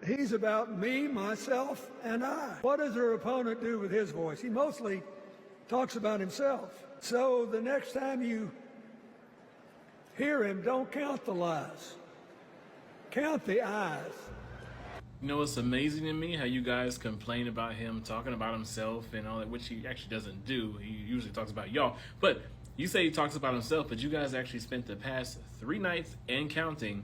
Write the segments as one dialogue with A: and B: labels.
A: He's about me, myself, and I. What does our opponent do with his voice? He mostly talks about himself. So the next time you hear him, don't count the lies. Count the eyes.
B: You know, it's amazing to me how you guys complain about him talking about himself and all that, which he actually doesn't do. He usually talks about y'all. But you say he talks about himself, but you guys actually spent the past 3 nights and counting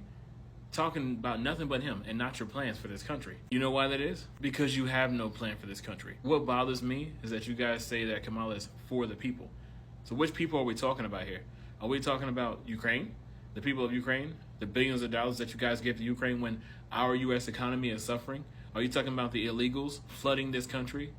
B: talking about nothing but him and not your plans for this country. You know why that is? Because you have no plan for this country. What bothers me is that you guys say that Kamala is for the people. So which people are we talking about here? Are we talking about Ukraine? The people of Ukraine? The billions of dollars that you guys give to Ukraine when our U.S. economy is suffering? Are you talking about the illegals flooding this country?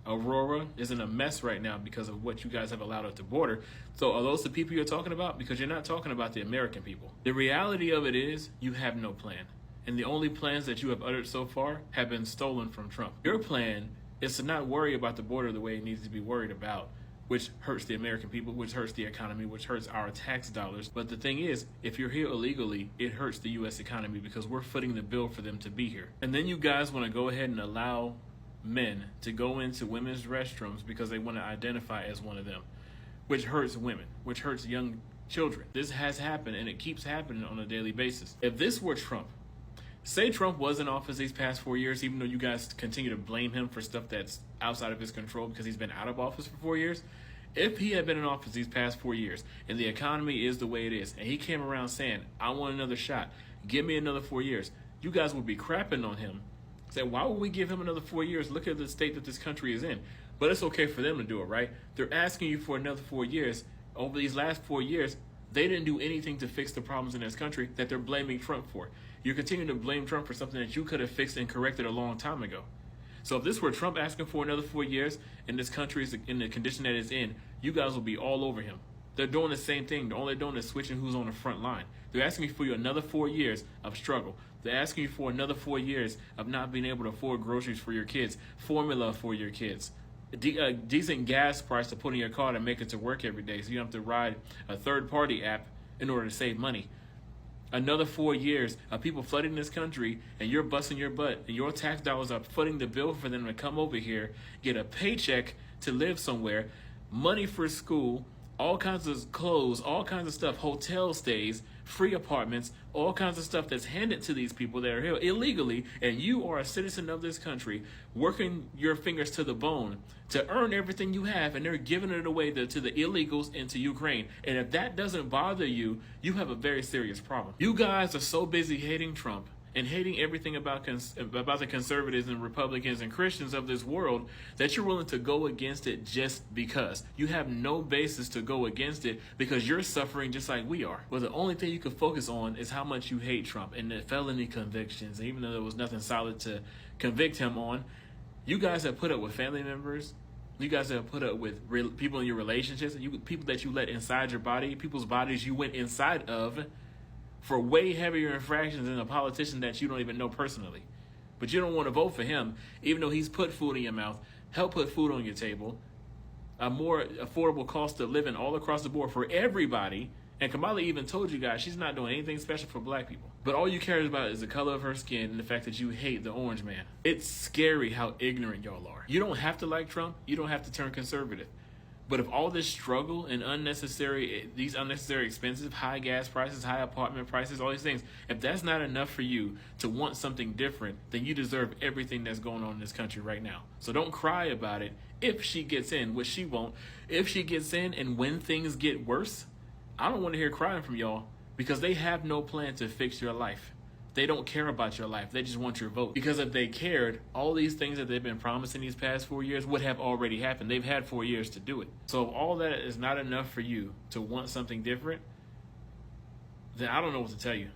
B: Aurora is in a mess right now because of what you guys have allowed at the border. So are those the people you're talking about? Because you're not talking about the American people. The reality of it is you have no plan. And the only plans that you have uttered so far have been stolen from Trump. Your plan is to not worry about the border the way it needs to be worried about, which hurts the American people, which hurts the economy, which hurts our tax dollars. But the thing is, if you're here illegally, it hurts the U.S. economy because we're footing the bill for them to be here. And then you guys want to go ahead and allow men to go into women's restrooms because they want to identify as one of them, which hurts women, which hurts young children. This has happened and it keeps happening on a daily basis. If this were Trump, say Trump was in office these past 4 years, even though you guys continue to blame him for stuff that's outside of his control because he's been out of office for 4 years. If he had been in office these past 4 years and the economy is the way it is, and he came around saying, I want another shot, give me another 4 years, you guys would be crapping on him. Say, why would we give him another 4 years? Look at the state that this country is in. But it's okay for them to do it, right? They're asking you for another 4 years. Over these last 4 years, they didn't do anything to fix the problems in this country that they're blaming Trump for. You're continuing to blame Trump for something that you could have fixed and corrected a long time ago. So if this were Trump asking for another 4 years and this country is in the condition that it's in, you guys will be all over him. They're doing the same thing. All they're doing is switching who's on the front line. They're asking for you another 4 years of struggle. They're asking you for another 4 years of not being able to afford groceries for your kids, formula for your kids, a decent gas price to put in your car to make it to work every day so you don't have to ride a third-party app in order to save money. Another 4 years of people flooding this country and you're busting your butt and your tax dollars are footing the bill for them to come over here, get a paycheck to live somewhere, money for school, all kinds of clothes, all kinds of stuff, hotel stays, free apartments, all kinds of stuff that's handed to these people that are here illegally, and you are a citizen of this country working your fingers to the bone to earn everything you have, and they're giving it away to the illegals and to Ukraine. And if that doesn't bother you, you have a very serious problem. You guys are so busy hating Trump and hating everything about the conservatives and Republicans and Christians of this world that you're willing to go against it just because. You have no basis to go against it because you're suffering just like we are. Well, the only thing you can focus on is how much you hate Trump and the felony convictions. And even though there was nothing solid to convict him on, you guys have put up with family members. You guys have put up with people in your relationships, people that you let inside your body, people's bodies you went inside of, for way heavier infractions than a politician that you don't even know personally. But you don't want to vote for him, even though he's put food in your mouth, helped put food on your table, a more affordable cost of living all across the board for everybody. And Kamala even told you guys she's not doing anything special for black people. But all you care about is the color of her skin and the fact that you hate the orange man. It's scary how ignorant y'all are. You don't have to like Trump. You don't have to turn conservative. But if all this struggle and these unnecessary expenses, high gas prices, high apartment prices, all these things, if that's not enough for you to want something different, then you deserve everything that's going on in this country right now. So don't cry about it if she gets in, which she won't. If she gets in and when things get worse, I don't want to hear crying from y'all because they have no plan to fix your life. They don't care about your life. They just want your vote. Because if they cared, all these things that they've been promising these past 4 years would have already happened. They've had 4 years to do it. So if all that is not enough for you to want something different, then I don't know what to tell you.